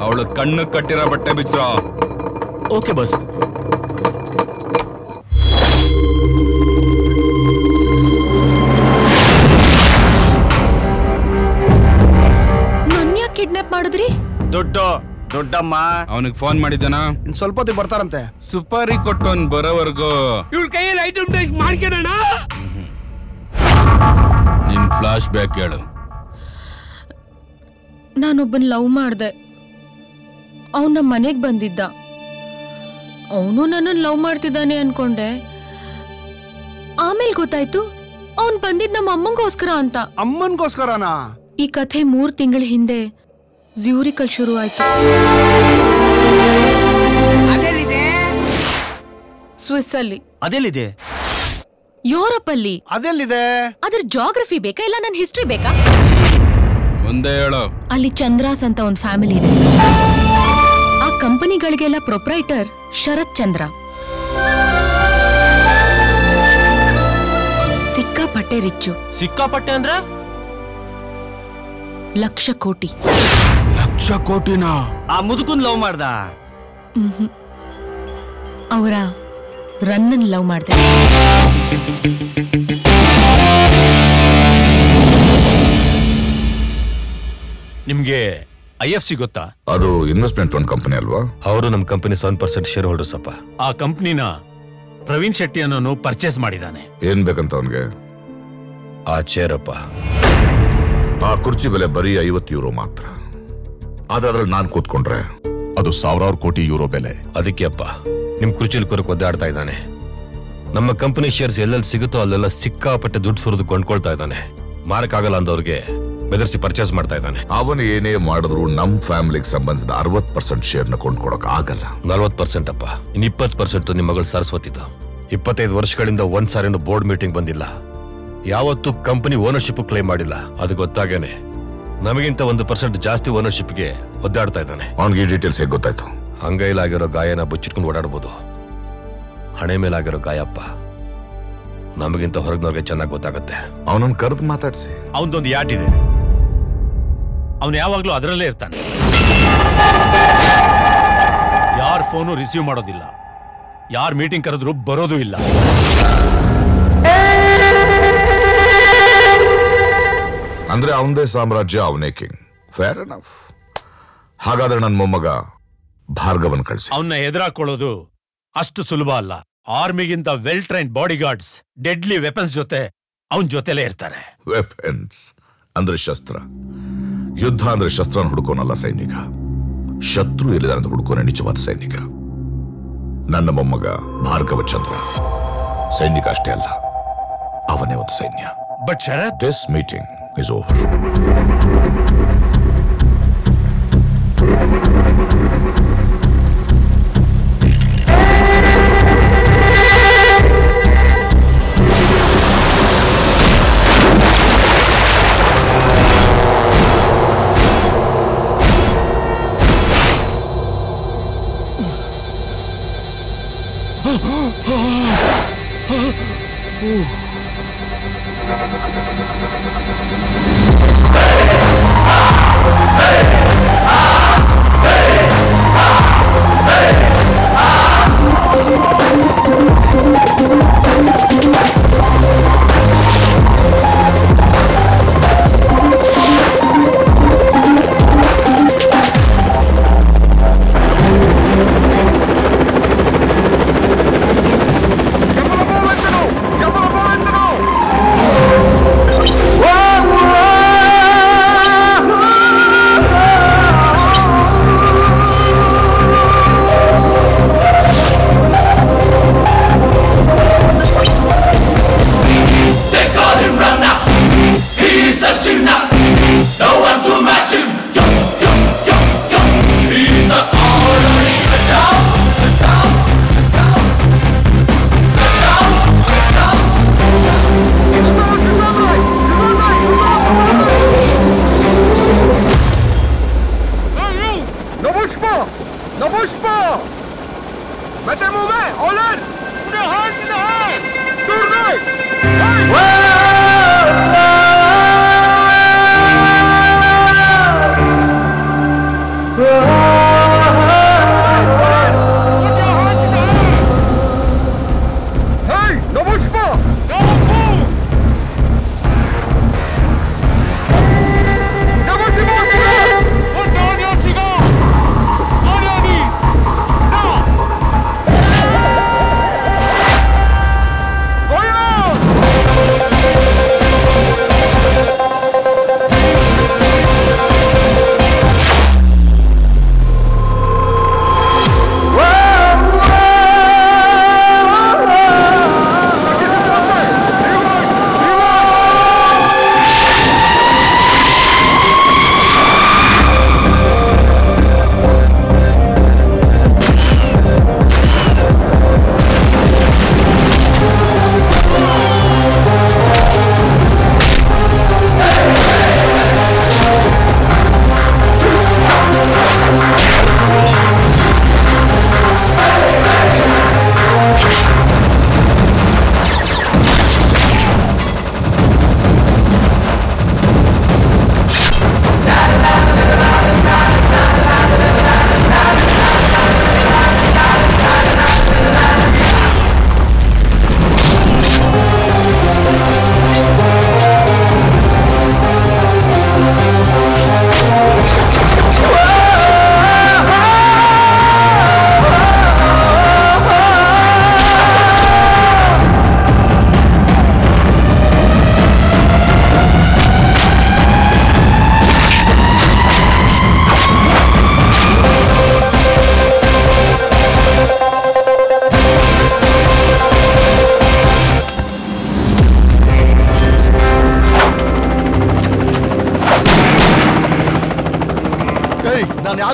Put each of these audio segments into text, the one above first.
ಅವಳು ಕಣ್ಣು ಕಟ್ಟಿರೋ ಬಟ್ಟೆ ಬಿಚ್ಚೋ. Okay boss. ನನ್ನ ಯಾಕೆ ಕಿಡ್ನಾಪ್ ಮಾಡಿದ್ರಿ? ದೊಡ್ಡಮ್ಮ ಅವನಿಗೆ ಫೋನ್ ಮಾಡಿದ್ದಾನ? ಇನ್ ಸ್ವಲ್ಪ ಹೊತ್ತಿಗೆ ಬರ್ತಾರಂತೆ. ಸುಪಾರಿ ಕೊಟ್ಟವನ್ ಬರೋವರೆಗೂ ಇವಳ ಕೈಯಲ್ಲಿ ಐಟಮ್ ಟೆಸ್ಟ್ ಮಾಡ್ಕೊಳ್ಳೋಣ. ನಿನ್ ಫ್ಲಾಶ್ ಬ್ಯಾಕ್ ಹೇಳು. ನಾನೊಬ್ಬನ್ ಲವ್ ಮಾಡ್ದೆ. ಅವನ್ ನಮ್ಮ ಮನೆಗ್ ಬಂದಿದ್ದ. ಅವನು ನನ್ನನ್ನು ಲವ್ ಮಾಡ್ತಿದ್ದಾನೆ ಅನ್ಕೊಂಡೆ. ಆಮೇಲೆ ಗೊತ್ತಾಯ್ತು ಅವನ್ ಬಂದಿದ್ ನಮ್ಮ ಅಮ್ಮಂಗೋಸ್ಕರ ಅಂತ. ಅಮ್ಮನ್ಗೋಸ್ಕರನಾ? ಈ ಕಥೆ 3 ತಿಂಗಳ ಹಿಂದೆ ಜ್ಯೂರಿಕಲ್ ಶುರು ಆಯ್ತು. ಸ್ವಿಸ್ ಅಲ್ಲಿ. ಅದೆಲ್ಲಿದೆ? ಯುರೋಪ್ ಅಲ್ಲಿ. ಅದೆಲ್ಲಿದೆ? ಅದ್ರ ಜಾಗ್ರಫಿ ಬೇಕಾ ಇಲ್ಲ ನನ್ನ ಹಿಸ್ಟ್ರಿ ಬೇಕಾ? ಮುಂದೆ ಹೇಳು. ಅಲ್ಲಿ ಚಂದ್ರಾಸ್ ಅಂತ ಒಂದು ಫ್ಯಾಮಿಲಿ ಇದೆ. ಆ ಕಂಪನಿಗಳಿಗೆಲ್ಲ ಪ್ರೊಪ್ರೈಟರ್ ಶರತ್ ಚಂದ್ರ. ಸಿಕ್ಕಾಪಟ್ಟೆ ರಿಚ್ಚು. ಸಿಕ್ಕಾಪಟ್ಟೆ ಅಂದ್ರ ಲಕ್ಷ ಕೋಟಿ. ಲಕ್ಷ ಕೋಟಿನ? ಆ ಮುದುಕನ್ ಲವ್ ಮಾಡ್ದ? ಅವರ ರನ್ನನ್ ಲವ್ ಮಾಡ್ದೆ. ನಿಮ್ಗೆ IFC ಗೊತ್ತಾ? ಅದು ಇನ್ವೆಸ್ಟ್ಮೆಂಟ್ ಫಂಡ್ ಕಂಪನಿ ಅಲ್ವಾ? ಅವರು ನಮ್ಮ ಕಂಪನಿ 7% ಶೇರ್ ಹೋಲ್ಡರ್ಸ್ ಅಪ್ಪ. ಆ ಕಂಪನಿನ ಪ್ರವೀಣ್ ಶೆಟ್ಟಿ ಅನ್ನೋನು ಪರ್ಚೇಸ್ ಮಾಡಿದಾನೆ. ಏನ್ ಬೇಕಂತ ಅವನ್ಗೆ? ಆ ಚೇರಪ್ಪ. ಆ ಕುರ್ಚಿ ಬೆಲೆ ಬರೀ 50 ಯೂರೋ ಮಾತ್ರ. ಆದ್ರೆ ಅದ್ರಲ್ಲಿ ನಾನ್ ಕೂತ್ಕೊಂಡ್ರೆ ಅದು 1000 ಕೋಟಿ ಯೂರೋ ಬೆಲೆ. ಅದಕ್ಕೆ ಅಪ್ಪ ನಿಮ್ ಕುರ್ಚಿಲ್ ಕೊರಕ್ ಒದ್ದಾಡ್ತಾ ಇದ್ದಾನೆ. ನಮ್ಮ ಕಂಪನಿ ಶೇರ್ಸ್ ಎಲ್ಲೆಲ್ಲಿ ಸಿಗುತ್ತೋ ಅಲ್ಲೆಲ್ಲ ಸಿಕ್ಕಾಪಟ್ಟೆ ದುಡ್ಡು ಸುರಿದು ಕೊಂಡ್ಕೊಳ್ತಾ ಇದ್ದಾನೆ. ಮಾರಕ್ಕಾಗಲ್ಲ ಅಂದವ್ರಿಗೆ ಬೆದರ್ಸಿ ಪರ್ಚೇಸ್ ಮಾಡ್ತಾ ಇದ್ದಾನೆ. ಅವನು ಏನೇ ಮಾಡಿದ್ರು ನಮ್ ಫ್ಯಾಮಿಲಿಗೆ ಸಂಬಂಧಿಸಿದ 60% ಶೇರ್ನ ಕೊಂಡ್ಕೊಡಕ್ ಆಗಲ್ಲ. 40% ಅಪ್ಪ. ಇನ್ 20% ನಿಮ್ಮ ಮಗಳು ಸರಸ್ವತಿದು. 25 ವರ್ಷಗಳಿಂದ ಒಂದ್ ಸಾರಿನೂ ಬೋರ್ಡ್ ಮೀಟಿಂಗ್ ಬಂದಿಲ್ಲ. ಯಾವತ್ತೂ ಕಂಪನಿ ಓನರ್ಶಿಪ್ ಕ್ಲೈಮ್ ಮಾಡಿಲ್ಲ. ಅದು ಗೊತ್ತಾಗೇನೆ ನಮಗಿಂತ 1% ಜಾಸ್ತಿ ಓನರ್ಶಿಪ್ಗೆ ಒದ್ದಾಡ್ತಾ ಇದ್ದಾನೆ. ಅವನಿಗೆ ಡೀಟೇಲ್ಸ್ ಹೇಗೆ ಗೊತ್ತಾಯ್ತು? ಅಂಗೈಲಾಗಿರೋ ಗಾಯನ ಬಚ್ಚಿಟ್ಕೊಂಡು ಓಡಾಡ್ಬೋದು. ಹಣೆ ಮೇಲಾಗಿರೋ ಗಾಯಪ್ಪ ನಮಗಿಂತ ಹೊರಗಿನವ್ರಿಗೆ ಚೆನ್ನಾಗಿ ಗೊತ್ತಾಗುತ್ತೆ. ಅವನನ್ನು ಕರೆದು ಮಾತಾಡ್ಸಿ. ಅವನದೊಂದು ಯಾಟ್ ಇದೆ. ಅವನು ಯಾವಾಗ್ಲೂ ಅದರಲ್ಲೇ ಇರ್ತಾನೆ. ಯಾರ ಫೋನು ರಿಸೀವ್ ಮಾಡೋದಿಲ್ಲ. ಯಾರ ಮೀಟಿಂಗ್ ಕರೆದ್ರು ಬರೋದು ಇಲ್ಲ. ಅಂದ್ರೆ ಅವನದೇ ಸಾಮ್ರಾಜ್ಯ, ಅವನೇ ಕಿಂಗ್. Fair enough. ಹಾಗಾದ್ರೆ ನನ್ನ ಮೊಮ್ಮಗ ಭಾರ್ಗವನ್ ಕಳಿಸಿ. ಅವನ್ನ ಎದುರಾಕೊಳ್ಳೋದು ಅಷ್ಟು ಸುಲಭ ಅಲ್ಲ. ಆರ್ಮಿಗಿಂತ well train bodyguards deadly weapons ಜೊತೆ ಅವನ್ ಜೊತೆಲೇ ಇರ್ತಾರೆ. ವೆಪನ್ಸ್ ಅಂದ್ರೆ ಶಸ್ತ್ರ. ಯುದ್ಧ ಅಂದ್ರೆ ಶಸ್ತ್ರನ ಹುಡುಕೋನಲ್ಲ ಸೈನಿಕ. ಶತ್ರು ಎಲ್ಲಿದಾರಂತ ಹುಡುಕೋನೆ ನಿಜವಾದ ಸೈನಿಕ. ನನ್ನ ಮೊಮ್ಮಗ ಭಾರ್ಗವ ಚಂದ್ರ ಸೈನಿಕ ಅಷ್ಟೇ ಅಲ್ಲ, ಅವನೇ ಒಂದು ಸೈನ್ಯ. But Sharath, this meeting is over. Tournez!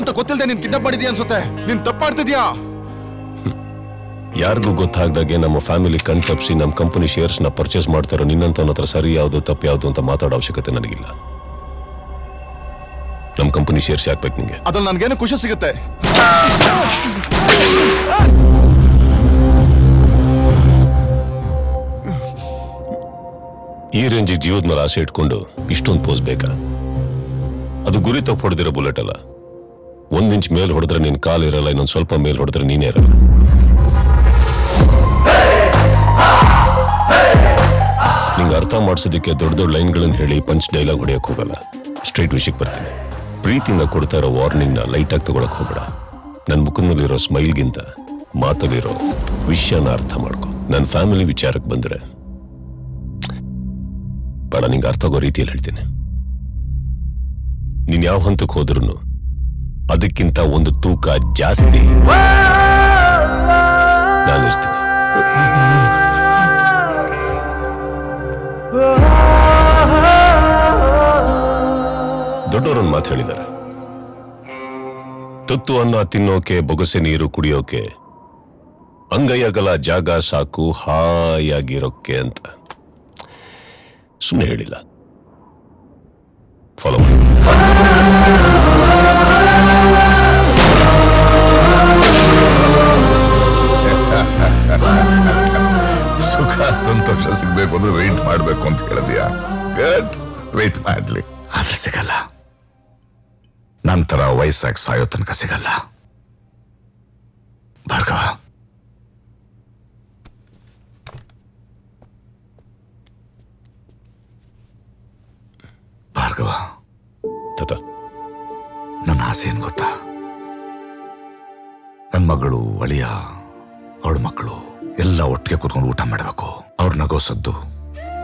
ಅಂತ ಗೊತ್ತಿಲ್ಲದೆ ನೀನ್ ಕಿಡ್ನಾಪ್ ಮಾಡಿದ್ಯಾ ಅನ್ಸುತ್ತೆ. ನೀನ್ ತಪ್ಪು ಮಾಡ್ತಿದ್ಯಾ. ಯಾರಿಗೂ ಗೊತ್ತಾಗ್ದಾಗೆ ನಮ್ಮ ಫ್ಯಾಮಿಲಿ ಕಣ್ ತಪ್ಪಿಸಿ ನಮ್ಮ ಕಂಪನಿ ಶೇರ್ಸ್ನ ಪರ್ಚೇಸ್ ಮಾಡ್ತಾರೋ ನಿನ್ನಂತವನ ಹತ್ರ ಸರಿ ಯಾವುದು ತಪ್ಪು ಯಾವುದು ಅಂತ ಮಾತಾಡೋ ಅವಶ್ಯಕತೆ ನನಗಿಲ್ಲ. ನಮ್ಮ ಕಂಪನಿ ಶೇರ್ಸ್ ಯಾಕ್ಬೇಕು ನಿಂಗೆ? ಅದ್ರಲ್ಲಿ ನನ್ಗೇನು ಖುಷಿ ಸಿಗುತ್ತೆ. ಈ ರೇಂಜಿಗೆ ಜೀವದ ಮೇಲೆ ಆಸೆ ಇಟ್ಕೊಂಡು ಇಷ್ಟೊಂದು ಪೋಸ್ ಬೇಕಾ? ಅದು ಗುರಿ ತಪ್ಪು ಹೊಡೆದಿರೋ ಬುಲೆಟ್ ಅಲ್ಲ. 1 ಇಂಚ್ ಮೇಲ್ ಹೊಡೆದ್ರೆ ನೀನ್ ಕಾಲ್ ಇರಲ್ಲ, ಇನ್ನೊಂದು ಸ್ವಲ್ಪ ಮೇಲ್ ಹೊಡೆದ್ರೆ ನೀನೇ ಇರಲ್ಲ. ನಿಂಗೆ ಅರ್ಥ ಮಾಡಿಸೋದಕ್ಕೆ ದೊಡ್ಡ ದೊಡ್ಡ ಲೈನ್ಗಳನ್ನು ಹೇಳಿ ಪಂಚ್ ಡೈಲಾಗ್ ಹೊಡೆಯಕ್ ಹೋಗಲ್ಲ. ಸ್ಟ್ರೈಟ್ ವಿಷಯಕ್ಕೆ ಬರ್ತೀನಿ. ಪ್ರೀತಿಯಿಂದ ಕೊಡ್ತಾ ಇರೋ ವಾರ್ನಿಂಗ್ನ ಲೈಟಾಗಿ ತಗೊಳಕ್ ಹೋಗ್ಬೇಡ. ನನ್ನ ಮುಖದ ಮೇಲಿರೋ ಸ್ಮೈಲ್ಗಿಂತ ಮಾತಲ್ಲಿರೋ ವಿಷಯನ ಅರ್ಥ ಮಾಡ್ಕೊ. ನನ್ನ ಫ್ಯಾಮಿಲಿ ವಿಚಾರಕ್ಕೆ ಬಂದ್ರೆ ಬೇಡ, ನಿಂಗೆ ಅರ್ಥ ಆಗೋ ರೀತಿಯಲ್ಲಿ ಹೇಳ್ತೀನಿ. ನೀನ್ ಯಾವ ಹಂತಕ್ಕೆ ಹೋದ್ರೂ ಅದಕ್ಕಿಂತ ಒಂದು ತೂಕ ಜಾಸ್ತಿ ನಾನಿರ್ತೀನಿ. ದೊಡ್ಡವರೊಂದು ಮಾತು ಹೇಳಿದ್ದಾರೆ, ತುತ್ತು ಅನ್ನ ತಿನ್ನೋಕೆ ಬೊಗಸೆ ನೀರು ಕುಡಿಯೋಕೆ ಅಂಗೈಯಗಲ ಜಾಗ ಸಾಕು ಹಾಯಾಗಿರೋಕೆ ಅಂತ. ಸುಮ್ಮನೆ ಹೇಳಿಲ್ಲ, ಫಾಲೋ ಮಾಡಿ. ಸುಖ ಸಂತೋಷ ಸಿಗ್ಬೇಕು ಅಂದ್ರೆ ವೆಯ್ಟ್ ಮಾಡ್ಬೇಕು ಅಂತ ಹೇಳಿದ್ಯಾ? ಗುಡ್, ವೆಯ್ಟ್ ಮಾಡ್ಲಿ. ಆದ್ರೆ ಸಿಗಲ್ಲ. ನಂತರ ವಯಸ್ಸಾಗಿ ಸಾಯೋ ತನಕ ಸಿಗಲ್ಲ. ಭಾರ್ಗವ, ಭಾರ್ಗವ, ತತ ನನ್ನ ಆಸೆ ಏನ್ ಗೊತ್ತಾ? ನನ್ನ ಮಗಳು, ಅಳಿಯ, ಅವಳ ಮಕ್ಕಳು ಎಲ್ಲ ಒಟ್ಟಿಗೆ ಕೂತ್ಕೊಂಡು ಊಟ ಮಾಡಬೇಕು. ಅವ್ರ ನಗೋ ಸದ್ದು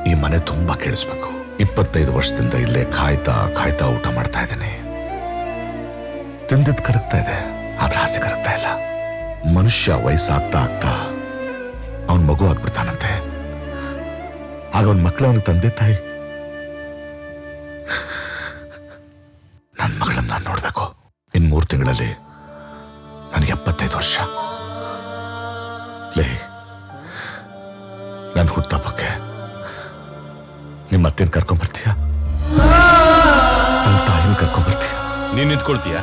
ಈ ಮನೆ ತುಂಬಾ ಕೇಳಿಸ್ಬೇಕು. 25 ವರ್ಷದಿಂದ ಇಲ್ಲೇ ಕಾಯ್ತಾ ಕಾಯ್ತಾ ಊಟ ಮಾಡ್ತಾ ಇದ್ದೇನೆ. ತಿಂದಿದ್ ಕರಗ್ತಾ ಇದೆ, ಆದ್ರೆ ಆಸೆ ಕರಗ್ತಾ ಇಲ್ಲ. ಮನುಷ್ಯ ವಯಸ್ಸಾಗ್ತಾ ಆಗ್ತಾ ಅವನ್ ಮಗು ಆಗ್ಬಿಡ್ತಾನಂತೆ. ಆಗ ಅವನ್ ಮಕ್ಕಳು ಅವನ ತಂದೆ ತಾಯಿ. ನನ್ನ ಮಗಳನ್ನ ನಾನು ನೋಡ್ಬೇಕು. ಇನ್ 3 ತಿಂಗಳಲ್ಲಿ ನನಗೆ 75 ವರ್ಷ. ಲೇ, ನಾನು ಹುಟ್ಟುಹಬ್ಬಕ್ಕೆ ನಿಮ್ಮ ಅತ್ತೆನ ಕರ್ಕೊಂಡ್ಬರ್ತೀಯ? ನನ್ನ ತಾಯಿನ ಕರ್ಕೊಂಡ್ಬರ್ತೀಯ? ನೀನ್ ನಿಂತ್ಕೊಳ್ತೀಯ?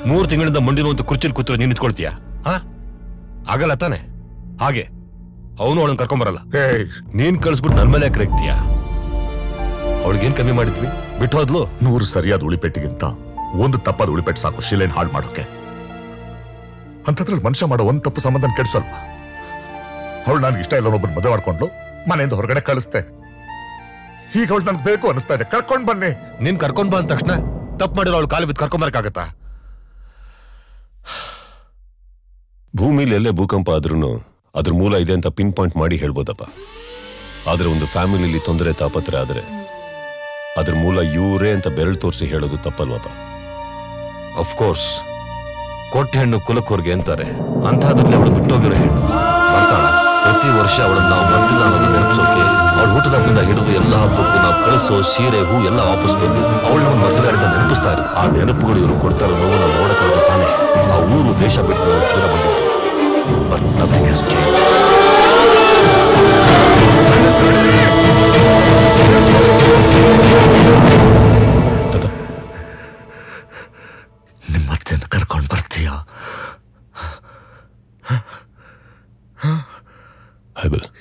3 ತಿಂಗಳಿಂದ ಮಂಡಿರುವಂತ ಕುರ್ಚಿಲ್ ಕೂತ್ರೆ ನೀನ್ ನಿಂತ್ಕೊಳ್ತೀಯ? ಆಗಲ್ಲ ತಾನೆ? ಹಾಗೆ ಅವನು ಅವಳನ್ನ ಕರ್ಕೊಂಬರಲ್ಲ. ನೀನ್ ಕಳಿಸ್ಬಿಟ್ಟು ನನ್ ಮೇಲೆ ಕರೆಕ್ತೀಯ? ಅವಳಿಗೇನ್ ಕಮ್ಮಿ ಮಾಡಿದ್ವಿ? ಬಿಟ್ಟು ಹೋದ್ಲು. 100 ಸರಿಯಾದ ಉಳಿಪೆಟ್ಟಿಗಿಂತ 1 ತಪ್ಪಾದ ಉಳಿಪೆಟ್ಟು ಸಾಕು ಶಿಲೆನ್ ಹಾಳು ಮಾಡೋಕೆ. ಅಂತದ್ರಲ್ಲಿ ಮನುಷ್ಯ ಮಾಡೋ 1 ತಪ್ಪು ಸಂಬಂಧ ಕೆಡಿಸಲ್ವ? ಅವಳು ನನಗೆ ಇಷ್ಟ ಇಲ್ಲ ಒಬ್ಬರು ಮದುವೆ ಮಾಡ್ಕೊಂಡು ಮನೆಯಿಂದ ಹೊರಗಡೆ ಕಳಿಸ್ತೆ. ಈಗ ಅವಳು ನನ್ಗೆ ಬೇಕು ಅನಿಸ್ತಾ ಇದೆ. ಕರ್ಕೊಂಡ್ ಬನ್ನಿ. ನೀನ್ ಕರ್ಕೊಂಡ್ ಬಂದ ತಕ್ಷಣ ತಪ್ಪು ಮಾಡಿರೋ ಅವಳು ಕಾಲು ಬಿದ್ದು ಕರ್ಕೊಂಬರಕ್ಕಾಗತ್ತಾ? ಭೂಮಿಲಿ ಎಲ್ಲೇ ಭೂಕಂಪ ಆದ್ರೂ ಅದ್ರ ಮೂಲ ಇದೆ ಅಂತ ಪಿನ್ ಪಾಯಿಂಟ್ ಮಾಡಿ ಹೇಳ್ಬೋದಪ್ಪ. ಆದ್ರೆ ಒಂದು ಫ್ಯಾಮಿಲಿಲಿ ತೊಂದರೆ ತಾಪತ್ರ ಆದ್ರೆ ಅದ್ರ ಮೂಲ ಇವರೇ ಅಂತ ಬೆರಳು ತೋರಿಸಿ ಹೇಳೋದು ತಪ್ಪಲ್ವಪ್ಪ. ಅಫ್ಕೋರ್ಸ್ ಕೊಟ್ಟ ಹೆಣ್ಣು ಕುಲಕ್ಕೋರ್ಗೆ ಅಂತಾರೆ. ಅಂತಹದ್ರಲ್ಲಿ ಅವಳು ಬಿಟ್ಟೋಗಿರೋ ಹೆಣ್ಣು ಬರ್ತಾಳ. ಪ್ರತಿ ವರ್ಷ ಅವಳನ್ನು ನಾವು ಬರ್ತಿಲ್ಲ ಅನ್ನೋದು ನೆನಪಿಸೋಕೆ ಅವಳು ಹುಟ್ಟದಾಗಿಂದ ಹಿಡಿದು ಎಲ್ಲ ಹಬ್ಬಕ್ಕೂ ನಾವು ಕಳಿಸೋ ಸೀರೆ ಹೂ ಎಲ್ಲ ವಾಪಸ್ ಬಂದು ಅವಳನ್ನ ಮರ್ತಿಲ್ಲ ಅಂತ ನೆನಪಿಸ್ತಾ ಇರೋದು. ಆ ನೆನಪುಗಳು ಇವರು ಕೊಡ್ತಾರೋ ನೋವು ನೋಡಕ್ಕಾಗ ತಾನೆ ಆ ಊರು ದೇಶ ಬಿಟ್ಟು ದೂರ ಬಂದಿತ್ತು. But nothing has changed. ನಿಮ್ಮತ್ತೆಯನ್ನು ಕರ್ಕೊಂಡು ಬರ್ತೀಯಾ?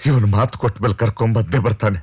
ಇವನು ಮಾತು ಕೊಟ್ಟ ಮೇಲೆ ಕರ್ಕೊಂಡ್ ಬಂದೇ ಬರ್ತಾನೆ.